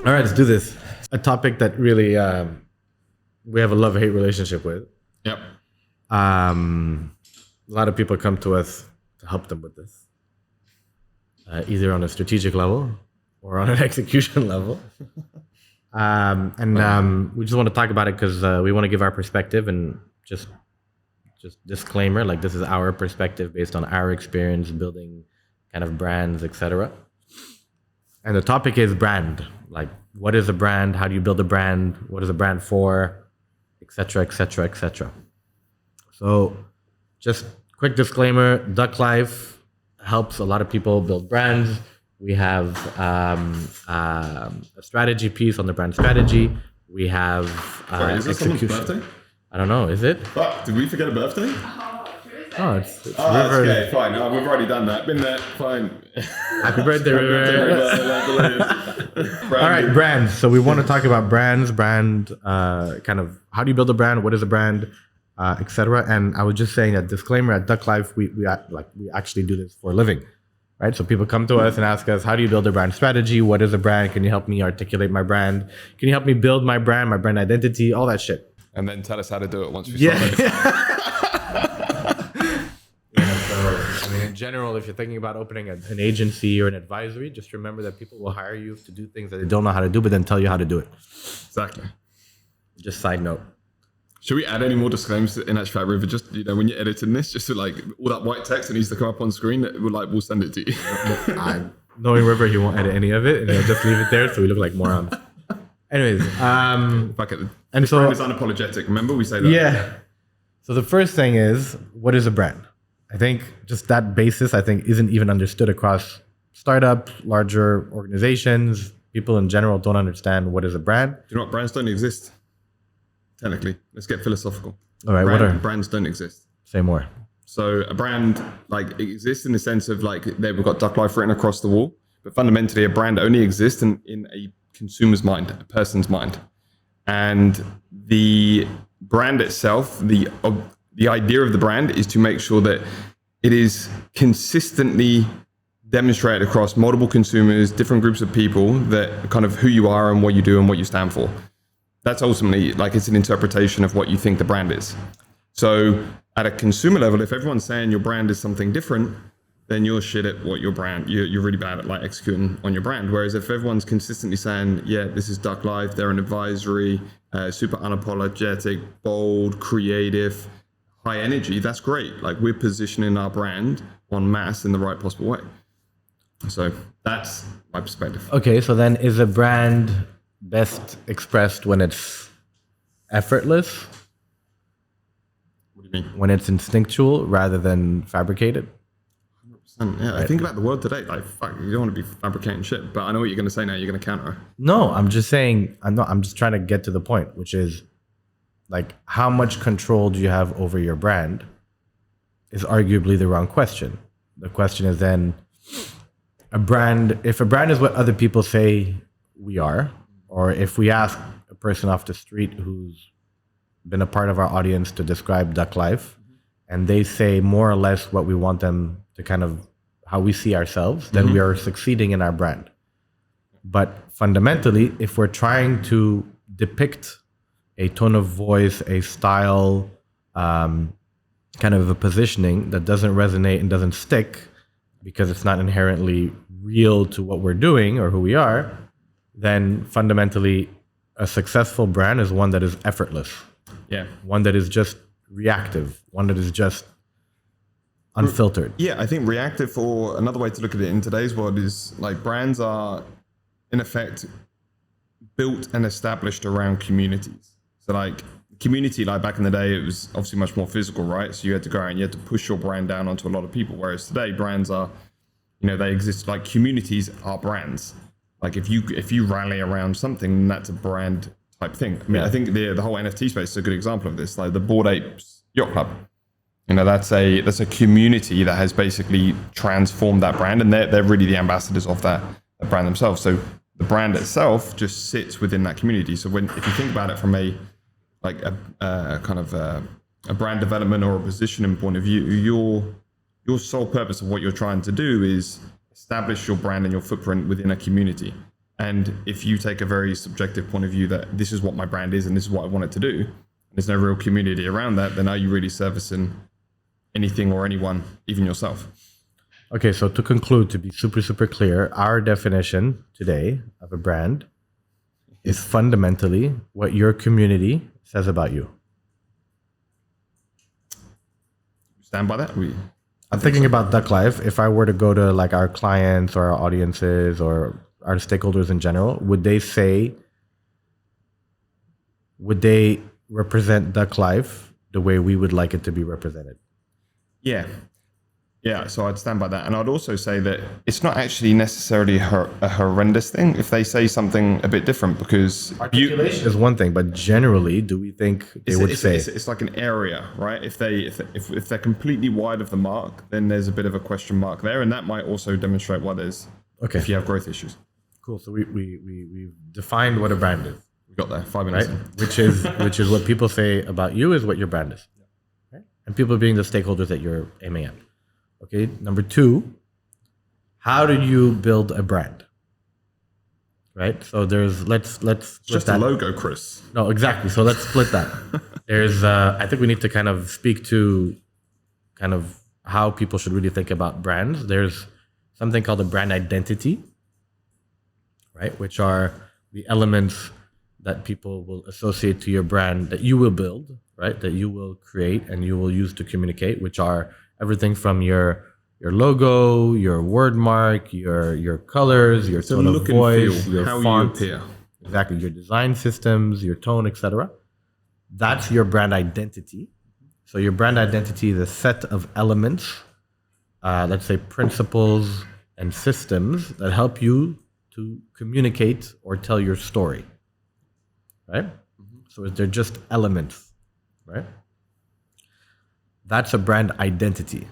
All right, let's do this. A topic that really we have a love-hate relationship with. Yep. A lot of people come to us to help them with this, either on a strategic level or on an execution level. We just want to talk about it because we want to give our perspective and just disclaimer, like this is our perspective based on our experience building kind of brands, etc. And the topic is brand. Like, what is a brand? How do you build a brand? What is a brand for? Etc. etc. etc. So, just quick disclaimer: DUCKLIFE helps a lot of people build brands. We have a strategy piece on the brand strategy. We have Is this someone's birthday? I don't know. Is it? Fuck, did we forget a birthday? Oh, it's That's okay, fine. No, we've already done that. Been there, fine. Happy birthday, River. All right, brands. So we want to talk about brands, kind of how do you build a brand? What is a brand? Etc. And I was just saying that disclaimer at DUCKLIFE, we actually do this for a living, right? So people come to us and ask us, how do you build a brand strategy? What is a brand? Can you help me articulate my brand? Can you help me build my brand identity, all that shit? And then tell us how to do it once we start it. In general, if you're thinking about opening an agency or an advisory, just remember that people will hire you to do things that they don't know how to do, but then tell you how to do it. Exactly. Just side note. Should we add any more disclaimers in actual fact, River? Just, when you're editing this, just to like all that white text that needs to come up on screen, we'll send it to you. Knowing River, he won't edit any of it, and he'll just leave it there so we look like morons. Anyways, fuck it. And so brand is unapologetic. Remember we say that. Yeah. So the first thing is, what is a brand? I think just that basis, isn't even understood across startups, larger organizations. People in general don't understand what is a brand. Do you know what? Brands don't exist. Technically, let's get philosophical. All right, brands don't exist? Say more. So a brand exists in the sense of we've got DUCKLIFE written across the wall, but fundamentally a brand only exists in a consumer's mind, a person's mind. And the brand itself, the idea of the brand is to make sure that it is consistently demonstrated across multiple consumers, different groups of people, that kind of who you are and what you do and what you stand for. That's ultimately it's an interpretation of what you think the brand is. So at a consumer level, if everyone's saying your brand is something different, then you're shit at what your brand, you're really bad at executing on your brand. Whereas if everyone's consistently saying, yeah, this is DUCKLIFE, they're an advisory, super unapologetic, bold, creative, high energy, that's great. We're positioning our brand en masse in the right possible way. So that's my perspective. Okay, so then is a brand best expressed when it's effortless? What do you mean? When it's instinctual rather than fabricated? Yeah, right. I think about the world today. Fuck, you don't want to be fabricating shit. But I know what you're going to say now. You're going to counter. No, I'm just saying. I'm just trying to get to the point, which is, how much control do you have over your brand? Is arguably the wrong question. The question is then, if a brand is what other people say we are, or if we ask a person off the street who's been a part of our audience to describe DUCKLIFE, and they say more or less what we want them to kind of how we see ourselves, then we are succeeding in our brand. But fundamentally, if we're trying to depict a tone of voice, a style, kind of a positioning that doesn't resonate and doesn't stick because it's not inherently real to what we're doing or who we are, then fundamentally a successful brand is one that is effortless. Yeah. One that is just reactive, one that is just unfiltered. Yeah, I think reactive, or another way to look at it in today's world, is brands are in effect built and established around communities. So community, back in the day, it was obviously much more physical, right? So you had to go out and you had to push your brand down onto a lot of people. Whereas today brands are, they exist, communities are brands. If you rally around something, that's a brand type thing. I mean, I think the whole NFT space is a good example of this. The Bored Apes Yacht Club, that's a community that has basically transformed that brand, and they're really the ambassadors of that brand themselves. So the brand itself just sits within that community. So if you think about it from a brand development or a positioning point of view, your sole purpose of what you're trying to do is establish your brand and your footprint within a community. And if you take a very subjective point of view that this is what my brand is and this is what I want it to do, and there's no real community around that, then are you really servicing anything or anyone, even yourself? Okay, so to conclude, to be super, super clear, our definition today of a brand is fundamentally what your community says about you. Stand by that? I'm thinking about DUCKLIFE. If I were to go to like our clients or our audiences or our stakeholders in general, would they represent DUCKLIFE the way we would like it to be represented? Yeah, so I'd stand by that. And I'd also say that it's not actually necessarily a horrendous thing if they say something a bit different, because articulation is one thing, but generally, do we think they would say? It's like an area, right? If they're completely wide of the mark, then there's a bit of a question mark there, and that might also demonstrate why there's if you have growth issues. Cool. So we've defined what a brand is. We got there 5 minutes, right? Which is what people say about you is what your brand is, right? And people being the stakeholders that you're aiming at. Okay, number 2, how do you build a brand? Right? So there's let's just that. A logo, Chris. No, exactly. So let's split that. There's I think we need to kind of speak to kind of how people should really think about brands. There's something called a brand identity, right? Which are the elements that people will associate to your brand that you will build, right? That you will create and you will use to communicate, which are everything from your logo, your word mark, your colors, your tone of voice, your font, you appear. Exactly, your design systems, your tone, etc. That's your brand identity. So your brand identity is a set of elements, let's say principles and systems that help you to communicate or tell your story, right? So they're just elements, right? That's a brand identity.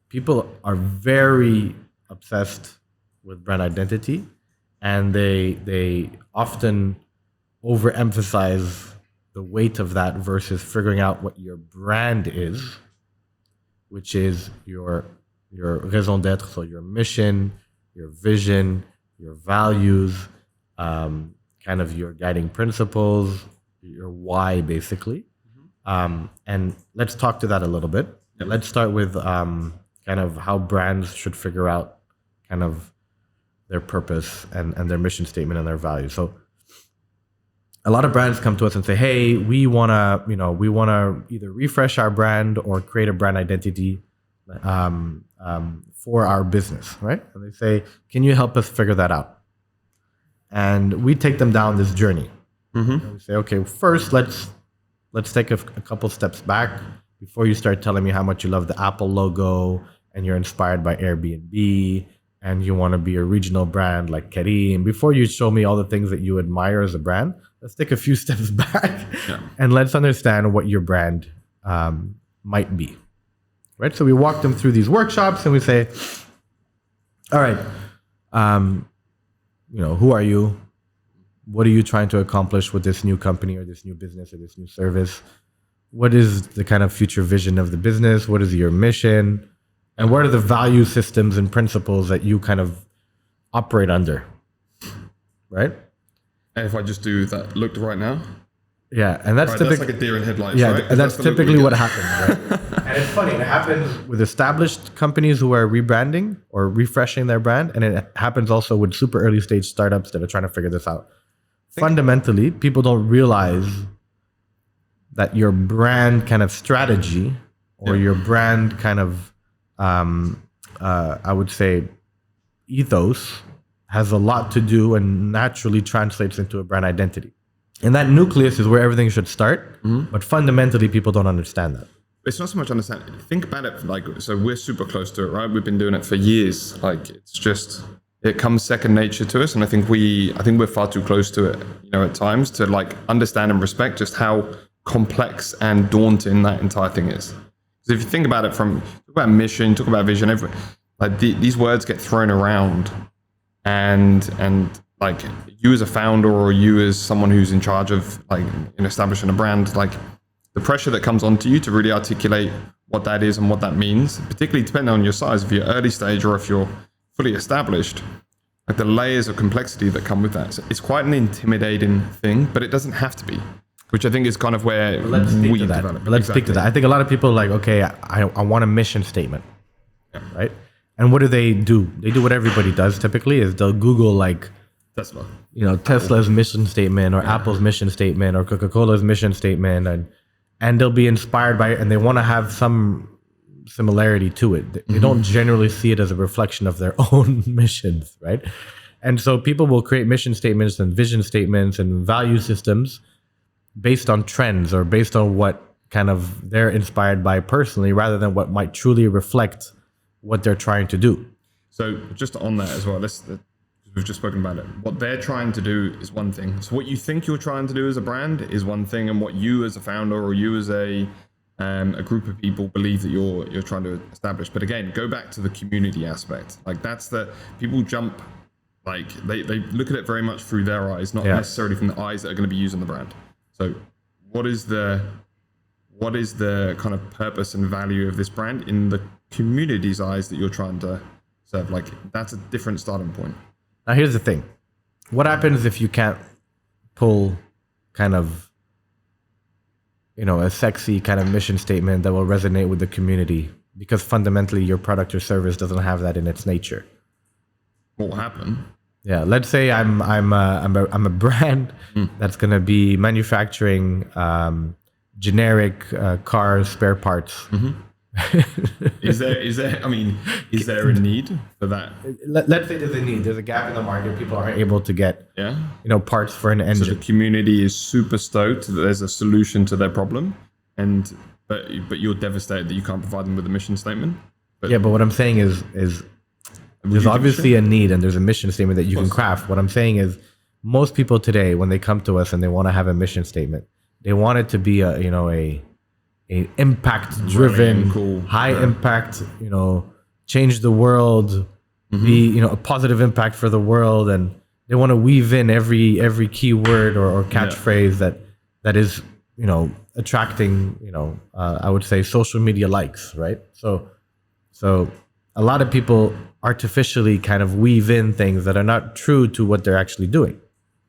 People are very obsessed with brand identity, and they often overemphasize the weight of that versus figuring out what your brand is, which is your raison d'être, so your mission, your vision, your values, kind of your guiding principles, your why, basically. And let's talk to that a little bit. Yep. Let's start with kind of how brands should figure out kind of their purpose and their mission statement and their values. So a lot of brands come to us and say, hey, we want to either refresh our brand or create a brand identity for our business, right? And they say, can you help us figure that out? And we take them down this journey. And we say, okay, first let's take a couple steps back before you start telling me how much you love the Apple logo and you're inspired by Airbnb and you want to be a regional brand like Karim. Before you show me all the things that you admire as a brand, let's take a few steps back and let's understand what your brand might be, right? So we walk them through these workshops and we say, all right, who are you? What are you trying to accomplish with this new company or this new business or this new service? What is the kind of future vision of the business? What is your mission? And what are the value systems and principles that you kind of operate under, right? And if I just do that look right now? Yeah, and that's typically... That's like a deer in headlights, yeah, right? and that's typically what happens, right? And it's funny, it happens with established companies who are rebranding or refreshing their brand, and it happens also with super early stage startups that are trying to figure this out. Fundamentally, people don't realize that your brand kind of strategy or your brand kind of, I would say, ethos has a lot to do and naturally translates into a brand identity. And that nucleus is where everything should start, but fundamentally, people don't understand that. It's not so much understanding. Think about it so we're super close to it, right? We've been doing it for years. It's just... it comes second nature to us, and I think we're far too close to it, at times to understand and respect just how complex and daunting that entire thing is. Because if you think about it, talk about mission, talk about vision, these words get thrown around, and you as a founder or you as someone who's in charge of in establishing a brand, the pressure that comes onto you to really articulate what that is and what that means, particularly depending on your size, if you're early stage or if you're fully established, like the layers of complexity that come with that. So it's quite an intimidating thing, but it doesn't have to be, which I think is kind of where Let's speak to that. develop. But let's speak to that. I think a lot of people are like, okay, I want a mission statement, right? And what do? They do what everybody does typically is they'll Google like Tesla. Tesla's mission statement or Apple's mission statement or Coca-Cola's mission statement, and they'll be inspired by it and they want to have some similarity to it. They don't generally see it as a reflection of their own missions, right? And so people will create mission statements and vision statements and value systems based on trends or based on what kind of they're inspired by personally rather than what might truly reflect what they're trying to do. So just on that as well, we've just spoken about it. What they're trying to do is one thing. So what you think you're trying to do as a brand is one thing, and what you as a founder or you as a group of people believe that you're trying to establish. But again, go back to the community aspect. Like that's the people jump, like they look at it very much through their eyes, not necessarily from the eyes that are going to be using the brand. So what is the kind of purpose and value of this brand in the community's eyes that you're trying to serve? Like that's a different starting point. Now here's the thing. What happens if you can't pull kind of a sexy kind of mission statement that will resonate with the community because fundamentally your product or service doesn't have that in its nature? What will happen? Yeah, let's say I'm a brand that's going to be manufacturing generic car spare parts. Is there a need for that? Let's say there's a need. There's a gap in the market. People aren't able to get parts for an engine. So the community is super stoked that there's a solution to their problem, but you're devastated that you can't provide them with a mission statement. But what I'm saying is there's obviously a need and there's a mission statement that you can craft. What I'm saying is most people today, when they come to us and they want to have a mission statement, they want it to be a impact driven, high impact, change the world, be, a positive impact for the world. And they want to weave in every keyword or catchphrase that is, attracting, I would say social media likes, right? So a lot of people artificially kind of weave in things that are not true to what they're actually doing.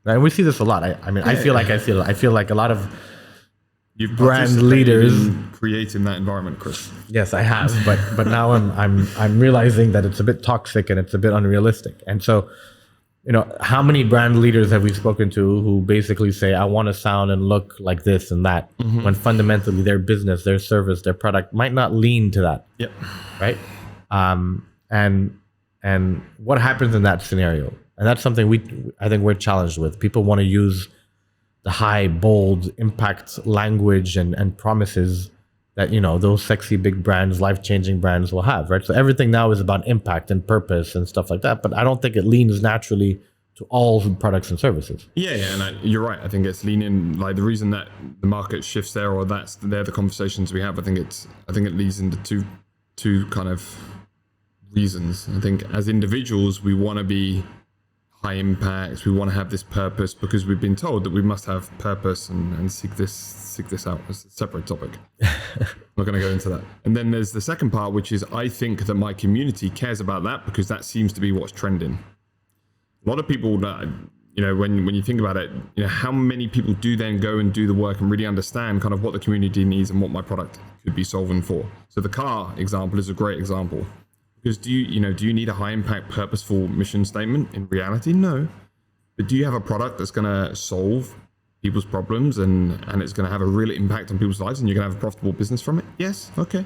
Right? And we see this a lot. I feel like a lot of brand leaders in creating that environment, Chris. Yes, I have, but now I'm realizing that it's a bit toxic and it's a bit unrealistic. And so, how many brand leaders have we spoken to who basically say, I want to sound and look like this and that, when fundamentally their business, their service, their product might not lean to that. Yep. Right. And what happens in that scenario? And that's something I think we're challenged with. People want to use the high, bold, impact language and promises that, those sexy big brands, life-changing brands will have, right? So everything now is about impact and purpose and stuff like that. But I don't think it leans naturally to all products and services. Yeah, and you're right. I think it's leaning, like the reason that the market shifts there, or they're the conversations we have. I think it leads into two kind of reasons. I think as individuals, we want to be high impact. We want to have this purpose because we've been told that we must have purpose and seek this out as a separate topic. I'm not going to go into that. And then there's the second part, which is I think that my community cares about that because that seems to be what's trending. A lot of people, when you think about it, how many people do then go and do the work and really understand kind of what the community needs and what my product could be solving for? So the car example is a great example. Because do you need a high impact, purposeful mission statement? In reality, no. But do you have a product that's going to solve people's problems and it's going to have a real impact on people's lives and you're going to have a profitable business from it? Yes. Okay.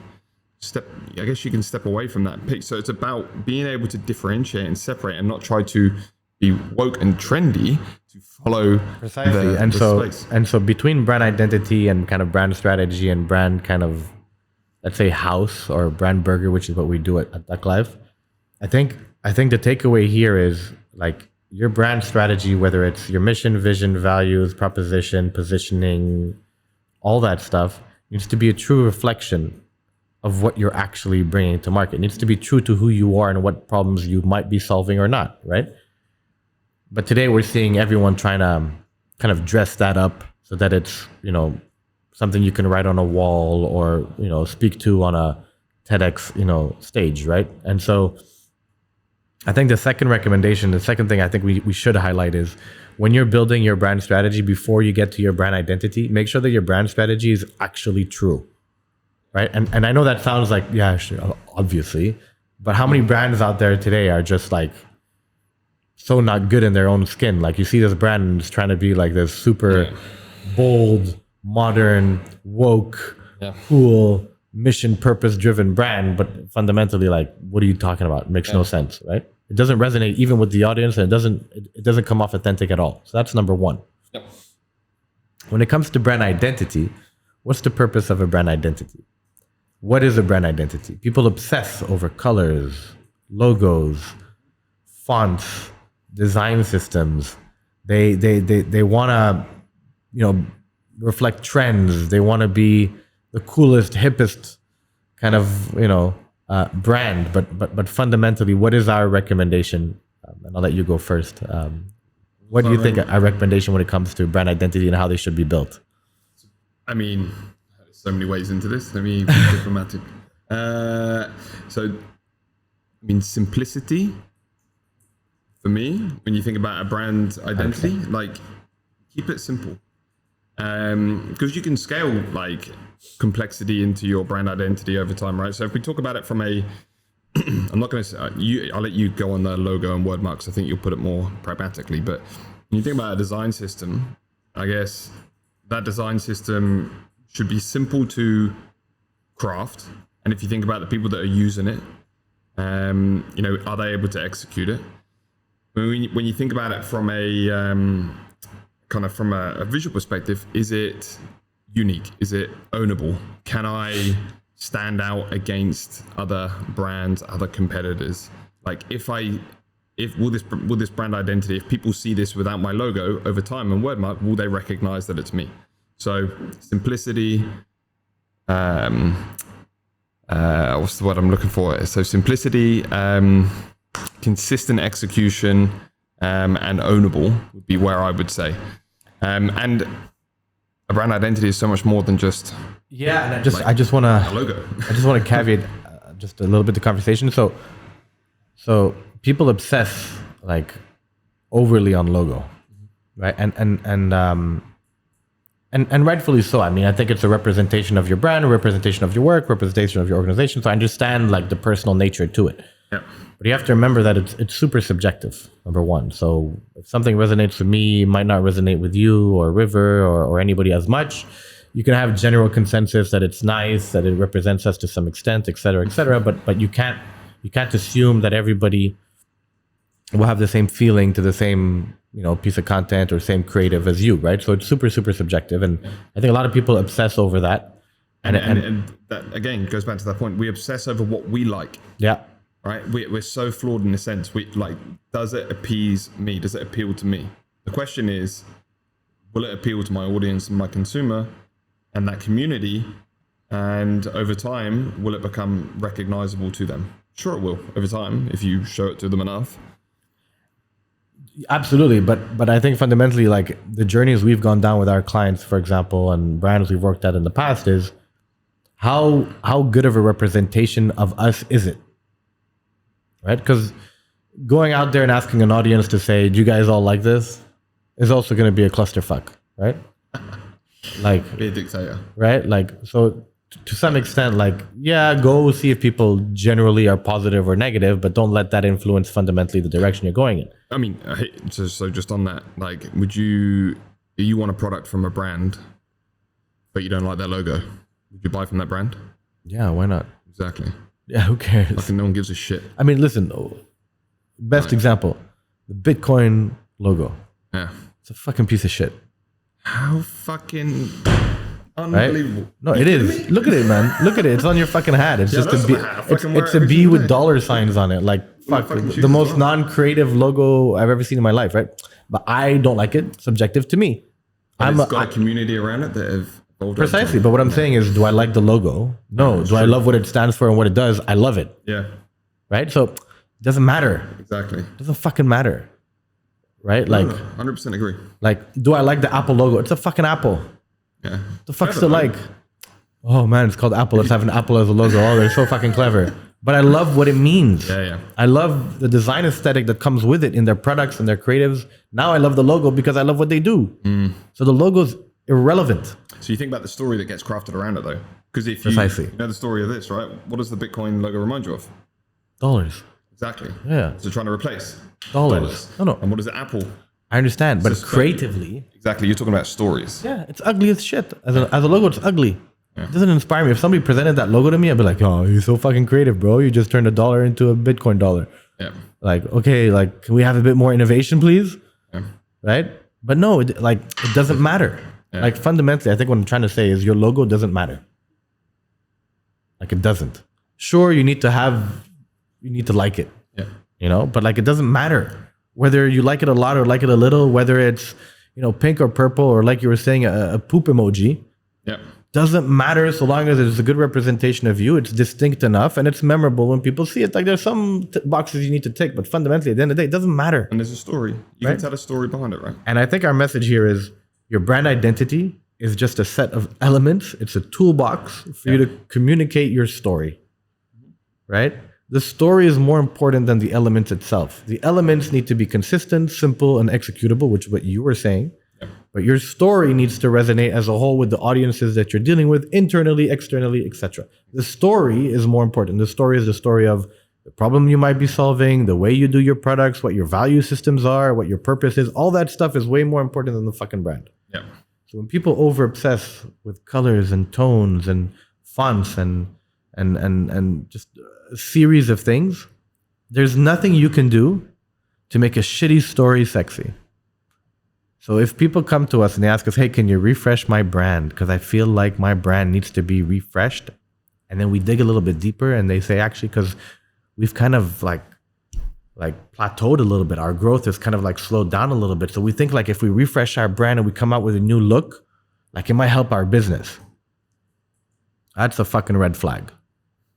I guess you can step away from that pick. So it's about being able to differentiate and separate and not try to be woke and trendy to follow precisely. And so between brand identity and kind of brand strategy and brand kind of, let's say, house or brand burger, which is what we do at DUCKLIFE. I think the takeaway here is like your brand strategy, whether it's your mission, vision, values, proposition, positioning, all that stuff needs to be a true reflection of what you're actually bringing to market. It needs to be true to who you are and what problems you might be solving or not, right? But today we're seeing everyone trying to kind of dress that up so that it's, something you can write on a wall or, speak to on a TEDx, stage, right? And so I think the second recommendation, the second thing I think we should highlight is when you're building your brand strategy, before you get to your brand identity, make sure that your brand strategy is actually true, right? And I know that sounds like, yeah, sure, obviously, but how many brands out there today are just like so not good in their own skin? Like you see this brand and it's trying to be like this super bold, modern, woke, cool, mission purpose driven brand, but fundamentally, like, what are you talking about? It makes no sense, right? It doesn't resonate even with the audience, and it doesn't come off authentic at all. So that's number one. Yep. When it comes to brand identity, what's the purpose of a brand identity? What is a brand identity? People obsess over colors, logos, fonts, design systems. They want to, reflect trends. They want to be the coolest, hippest kind of, brand. But fundamentally, what is our recommendation? And I'll let you go first. What do you think our recommendation when it comes to brand identity and how they should be built? I mean, there's so many ways into this. Let me be diplomatic. Simplicity for me, when you think about a brand identity, like keep it simple. Because you can scale like complexity into your brand identity over time, right? So if we talk about it from I'm not going to say, I'll let you go on the logo and word marks. I think you'll put it more pragmatically. But when you think about a design system, I guess that design system should be simple to craft. And if you think about the people that are using it, are they able to execute it? When you think about it from from a visual perspective, is it unique? Is it ownable? Can I stand out against other brands, other competitors? Like will this brand identity, if people see this without my logo over time and word mark, will they recognize that it's me? So simplicity, what's the word I'm looking for? So simplicity, consistent execution, and ownable would be where I would say. And a brand identity is so much more than just and I just want to logo. I just want to caveat just a little bit the conversation. So people obsess like overly on logo, right? And rightfully so. I mean, I think it's a representation of your brand, a representation of your work, representation of your organization. So I understand like the personal nature to it. Yeah. But you have to remember that it's super subjective, number one. So if something resonates with me, it might not resonate with you or River or anybody as much. You can have general consensus that it's nice, that it represents us to some extent, et cetera, et cetera. But you can't assume that everybody will have the same feeling to the same piece of content or same creative as you, right? So it's super, super subjective. And I think a lot of people obsess over that. And that, again, goes back to that point. We obsess over what we like. Yeah. Right, we're so flawed in a sense. We like, does it appease me? Does it appeal to me? The question is, will it appeal to my audience and my consumer and that community? And over time, will it become recognizable to them? Sure, it will over time if you show it to them enough. Absolutely, but I think fundamentally, like the journeys we've gone down with our clients, for example, and brands we've worked at in the past, is how good of a representation of us is it? Right? Because going out there and asking an audience to say, do you guys all like this? Is also going to be a clusterfuck, right? Like, be a dictator. Right? Like, so to some extent, like, yeah, go see if people generally are positive or negative, but don't let that influence fundamentally the direction you're going in. I mean, so just on that, like, you want a product from a brand, but you don't like their logo, would you buy from that brand? Yeah, why not? Exactly. Yeah, who cares? Fucking no one gives a shit. I mean, listen, best example, the Bitcoin logo. Yeah. It's a fucking piece of shit. How fucking unbelievable. Right? No, it is. Look at it, man. Look at it. It's on your fucking hat. It's just a B. It's a B with dollar signs on it. Like, fuck, the most non-creative logo I've ever seen in my life, right? But I don't like it. Subjective to me. It's got a community around it that have... Precisely, but what I'm saying is, do I like the logo? No. Do I love what it stands for and what it does? I love it. Yeah. Right? So it doesn't matter. Exactly. It doesn't fucking matter. Right? Like, 100% agree. Like, do I like the Apple logo? It's a fucking apple. Yeah. The fuck's it like? Oh man, it's called Apple. Let's have an apple as a logo. Oh, they're so fucking clever. but I love what it means. Yeah. I love the design aesthetic that comes with it in their products and their creatives. Now I love the logo because I love what they do. So the logo's irrelevant. So you think about the story that gets crafted around it, though, because if Precisely. you know the story of this, right? What does the Bitcoin logo remind you of? Dollars. Exactly. Yeah. So trying to replace Dollars. No. And what is it? Apple. I understand, but Just creatively, Exactly. You're talking about stories. yeah, it's ugly as shit. As a logo, it's ugly. It doesn't inspire me. If somebody presented that logo to me, I'd be like, oh, you're so fucking creative, bro. You just turned $1 into a Bitcoin dollar. Yeah. Like, okay, like, can we have a bit more innovation, please? Yeah. Right? But no, it doesn't matter. Yeah. Like, fundamentally, I think what I'm trying to say is your logo doesn't matter. Like, it doesn't. Sure, you need to like it, Yeah. but like, it doesn't matter whether you like it a lot or like it a little, whether it's, pink or purple, or like you were saying, a poop emoji. Yeah. Doesn't matter so long as it's a good representation of you. It's distinct enough and it's memorable when people see it. Like, there's some boxes you need to tick, but fundamentally, at the end of the day, it doesn't matter. And there's a story. You can tell a story behind it, right? And I think our message here is your brand identity is just a set of elements. It's a toolbox for you to communicate your story, right? The story is more important than the elements itself. The elements need to be consistent, simple, and executable, which is what you were saying. But your story needs to resonate as a whole with the audiences that you're dealing with, internally, externally, etc. The story is more important. The story is the story of the problem you might be solving, the way you do your products, what your value systems are, what your purpose is. All that stuff is way more important than the fucking brand. Yeah. So when people over obsess with colors and tones and fonts and just a series of things, there's nothing you can do to make a shitty story sexy. So if people come to us and they ask us, hey, can you refresh my brand? Because I feel like my brand needs to be refreshed. And then we dig a little bit deeper and they say, actually, because we've kind of like plateaued a little bit. Our growth is kind of like slowed down a little bit. So we think like if we refresh our brand and we come out with a new look, like it might help our business. That's a fucking red flag.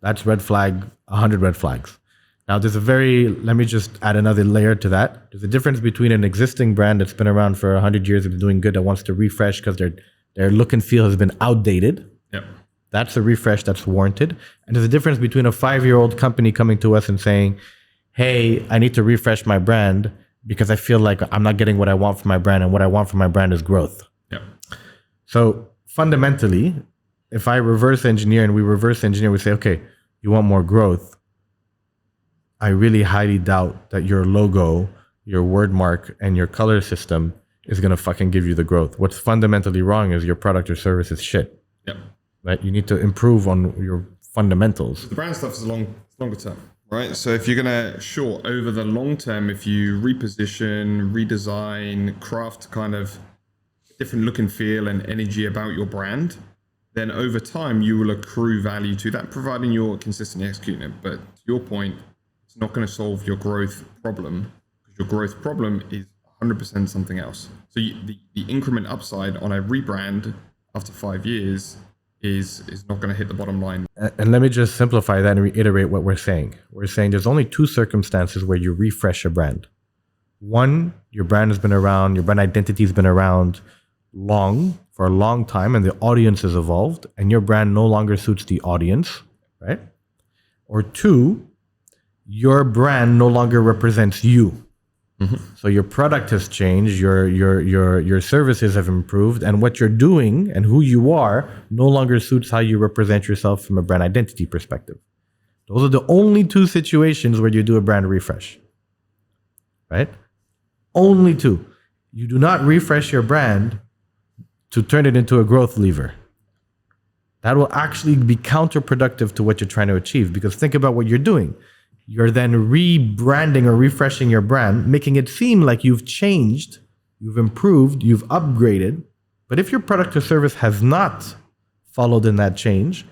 That's red flag, 100 red flags. Now, let me just add another layer to that. There's a difference between an existing brand that's been around for 100 years and doing good that wants to refresh because their look and feel has been outdated. Yep. That's a refresh that's warranted. And there's a difference between a 5-year-old company coming to us and saying, hey, I need to refresh my brand because I feel like I'm not getting what I want from my brand, and what I want from my brand is growth. Yep. So fundamentally, if I reverse engineer and we reverse engineer, we say, okay, you want more growth. I really highly doubt that your logo, your word mark, and your color system is going to fucking give you the growth. What's fundamentally wrong is your product or service is shit. Yep. Right? You need to improve on your fundamentals. The brand stuff is longer term, right? So if you're going to, over the long term, if you reposition, redesign, craft kind of different look and feel and energy about your brand, then over time you will accrue value to that, providing you're consistently executing it. But to your point, it's not going to solve your growth problem, because your growth problem is 100% something else. So the increment upside on a rebrand after 5 years is not going to hit the bottom line. And let me just simplify that and reiterate what we're saying. We're saying there's only 2 circumstances where you refresh your brand. One, your brand has been around, your brand identity has been around for a long time, and the audience has evolved, and your brand no longer suits the audience, right? Or 2, your brand no longer represents you. Mm-hmm. So your product has changed, your services have improved, and what you're doing and who you are no longer suits how you represent yourself from a brand identity perspective. Those are the only 2 situations where you do a brand refresh, right? Only 2. You do not refresh your brand to turn it into a growth lever. That will actually be counterproductive to what you're trying to achieve, because think about what you're doing. You're then rebranding or refreshing your brand, making it seem like you've changed, you've improved, you've upgraded. But if your product or service has not followed in that change,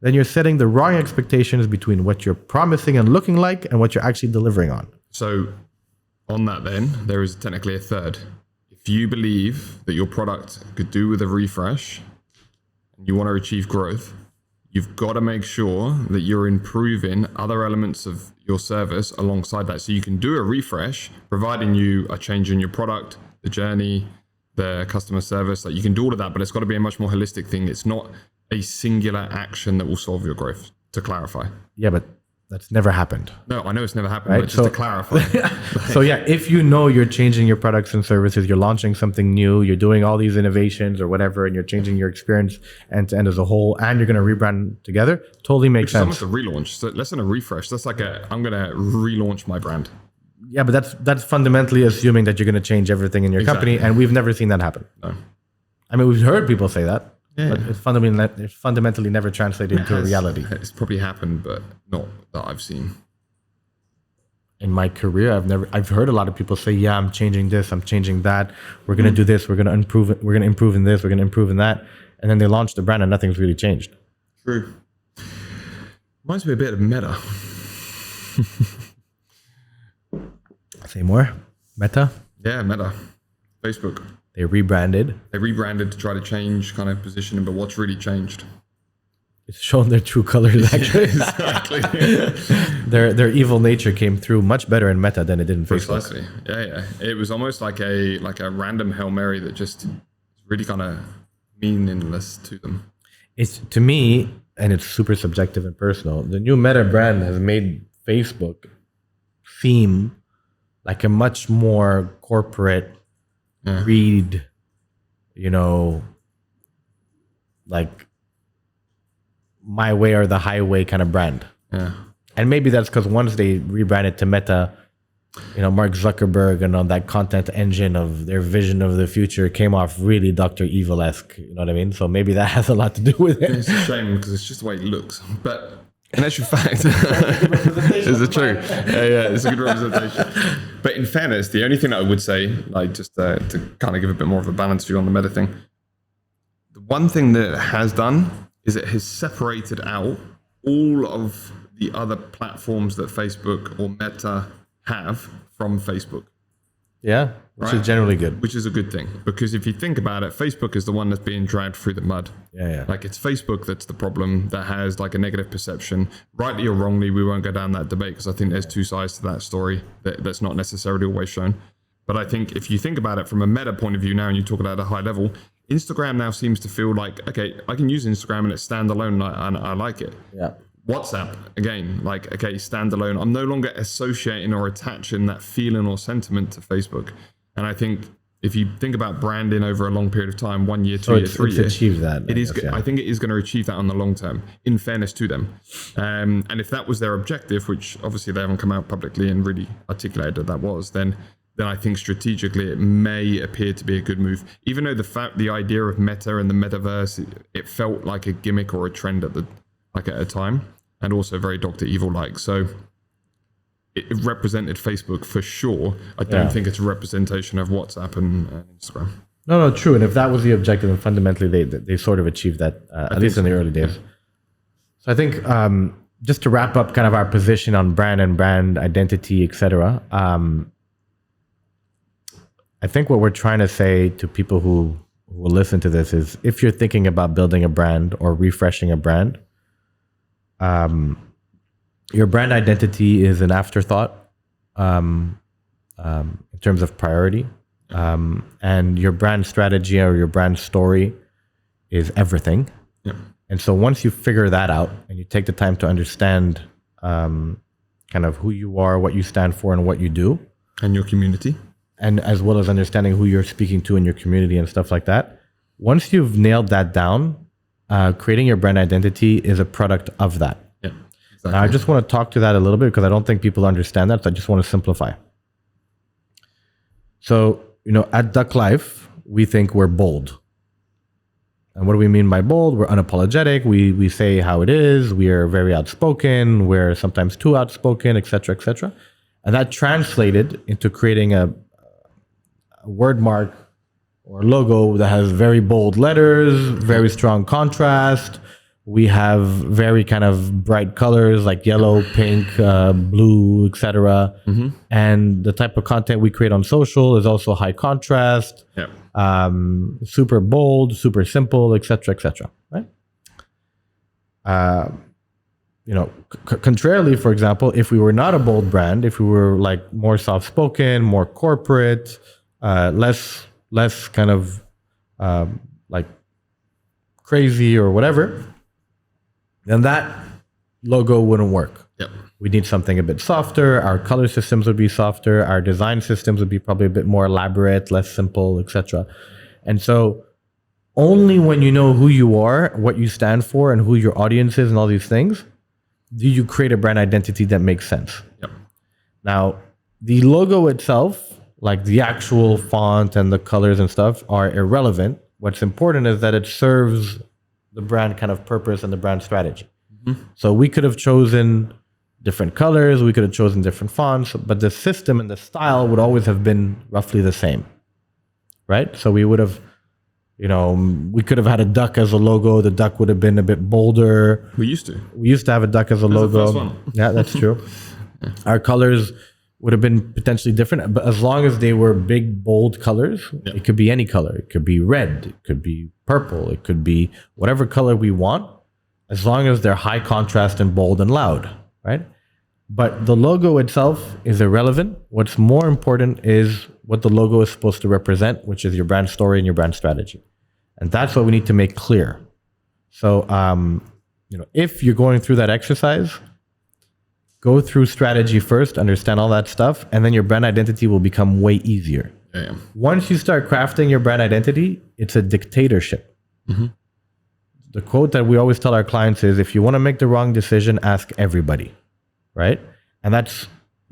then you're setting the wrong expectations between what you're promising and looking like and what you're actually delivering on. So on that then, there is technically a third. If you believe that your product could do with a refresh and you want to achieve growth, you've got to make sure that you're improving other elements of your service alongside that. So you can do a refresh, providing you a change in your product, the journey, the customer service. Like, you can do all of that, but it's got to be a much more holistic thing. It's not a singular action that will solve your growth, to clarify. Yeah, but That's never happened. No, I know it's never happened, Right? but just to clarify. So yeah, if you know you're changing your products and services, you're launching something new, you're doing all these innovations or whatever, and you're changing your experience end to end as a whole, and you're going to rebrand together, totally makes It's sense. almost a relaunch. So less than a refresh. That's like I'm going to relaunch my brand. Yeah, but that's fundamentally assuming that you're going to change everything in your company, and we've never seen that happen. No. I mean, we've heard people say that, Yeah. but it's fundamentally never translated into a reality. It's probably happened, but not that I've seen. In my career, I've heard a lot of people say, yeah, I'm changing this, I'm changing that, we're going to do this, we're going to improve it, we're going to improve in this, we're going to improve in that, and then they launch the brand and nothing's really changed. True. Reminds me a bit of Meta. Say more. Meta. Yeah, Meta. Facebook. They rebranded. They rebranded to try to change kind of positioning, but what's really changed? It's shown their true colors, actually. Exactly. Their evil nature came through much better in Meta than it did in Facebook. Precisely. Yeah. It was almost like a random Hail Mary that just really kind of meaningless to them. It's, to me, and it's super subjective and personal, the new Meta brand has made Facebook seem like a much more corporate, greed, like my way or the highway kind of brand. Yeah. And maybe that's because once they rebranded to Meta, Mark Zuckerberg and on that content engine of their vision of the future came off really Dr. Evil-esque, you know what I mean? So maybe that has a lot to do with it. It's a shame because it's just the way it looks. But in actual fact, is it true? Yeah, it's a good representation. But in fairness, the only thing that I would say, like just to kind of give a bit more of a balanced view on the Meta thing, the one thing that it has done is it has separated out all of the other platforms that Facebook or Meta have from Facebook. Yeah, which is generally good. Which is a good thing. Because if you think about it, Facebook is the one that's being dragged through the mud. Yeah. Like it's Facebook that's the problem, that has like a negative perception. Rightly or wrongly, we won't go down that debate because I think there's two sides to that story that's not necessarily always shown. But I think if you think about it from a Meta point of view now, and you talk about it at a high level, Instagram now seems to feel like, okay, I can use Instagram and it's standalone and I like it. Yeah. WhatsApp, again, like, okay, standalone. I'm no longer associating or attaching that feeling or sentiment to Facebook. And I think if you think about branding over a long period of time, 1 year, 2 years, 3 years, achieved that. I think it is going to achieve that on the long term, in fairness to them. And if that was their objective, which obviously they haven't come out publicly and really articulated that was, then I think strategically it may appear to be a good move. Even though the idea of Meta and the metaverse, it felt like a gimmick or a trend at a time. And also very Dr. Evil-like. So it represented Facebook for sure. I don't think it's a representation of WhatsApp and Instagram. No, true. And if that was the objective, and fundamentally they sort of achieved that, at least in the early days. So I think just to wrap up kind of our position on brand and brand identity, etc. I think what we're trying to say to people who will listen to this is if you're thinking about building a brand or refreshing a brand, your brand identity is an afterthought in terms of priority, and your brand strategy or your brand story is everything. Yeah. And so once you figure that out and you take the time to understand kind of who you are, what you stand for, and what you do, And your community. and as well as understanding who you're speaking to in your community and stuff like that, once you've nailed that down, creating your brand identity is a product of that. Yeah. Exactly. Now, I just want to talk to that a little bit because I don't think people understand that. So I just want to simplify. So, at DUCKLIFE, we think we're bold. And what do we mean by bold? We're unapologetic. We say how it is. We are very outspoken. We're sometimes too outspoken, et cetera, et cetera. And that translated into creating a word mark or logo that has very bold letters, very strong contrast. We have very kind of bright colors like yellow, pink, blue, etc. Mm-hmm. And the type of content we create on social is also high contrast, super bold, super simple, etc., etc. Right? Contrarily, for example, if we were not a bold brand, if we were like more soft-spoken, more corporate, less kind of like crazy or whatever, then that logo wouldn't work. Yep. We need something a bit softer. Our color systems would be softer. Our design systems would be probably a bit more elaborate, less simple, etc. And so only when you know who you are, what you stand for, and who your audience is and all these things, do you create a brand identity that makes sense. Yep. Now, the logo itself, like the actual font and the colors and stuff, are irrelevant. What's important is that it serves the brand kind of purpose and the brand strategy. Mm-hmm. So we could have chosen different colors, we could have chosen different fonts, but the system and the style would always have been roughly the same, right? So we would have, we could have had a duck as a logo. The duck would have been a bit bolder. We used to have a duck as a logo. The first one. Yeah, that's true. Yeah. Our colors would have been potentially different, but as long as they were big, bold colors, It could be any color. It could be red, it could be purple, it could be whatever color we want, as long as they're high contrast and bold and loud, right? But the logo itself is irrelevant. What's more important is what the logo is supposed to represent, which is your brand story and your brand strategy. And that's what we need to make clear. So, if you're going through that exercise, go through strategy first, understand all that stuff, and then your brand identity will become way easier. Yeah. Once you start crafting your brand identity, it's a dictatorship. Mm-hmm. The quote that we always tell our clients is, if you want to make the wrong decision, ask everybody, right? And that's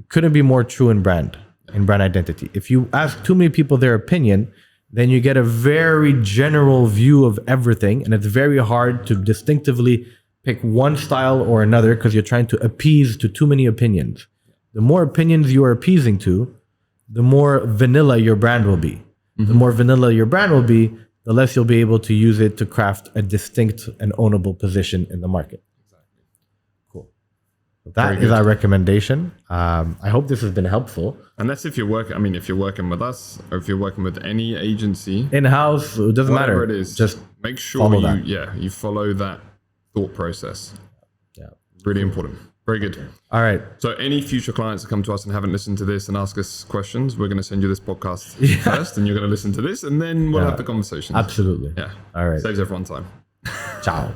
couldn't be more true in brand identity. If you ask too many people their opinion, then you get a very general view of everything, and it's very hard to distinctively pick one style or another because you're trying to appease to too many opinions. The more opinions you are appeasing to, the more vanilla your brand will be. Mm-hmm. The more vanilla your brand will be, the less you'll be able to use it to craft a distinct and ownable position in the market. Exactly. Cool. That is our recommendation. I hope this has been helpful. And that's if you're working with us or if you're working with any agency. In-house, it doesn't matter. Whatever it is, just make sure you follow that thought process. Yeah. Really important. Very good. All right. So any future clients that come to us and haven't listened to this and ask us questions, we're going to send you this podcast first, and you're going to listen to this, and then we'll have the conversation. Absolutely. Yeah. All right. Saves everyone time. Ciao.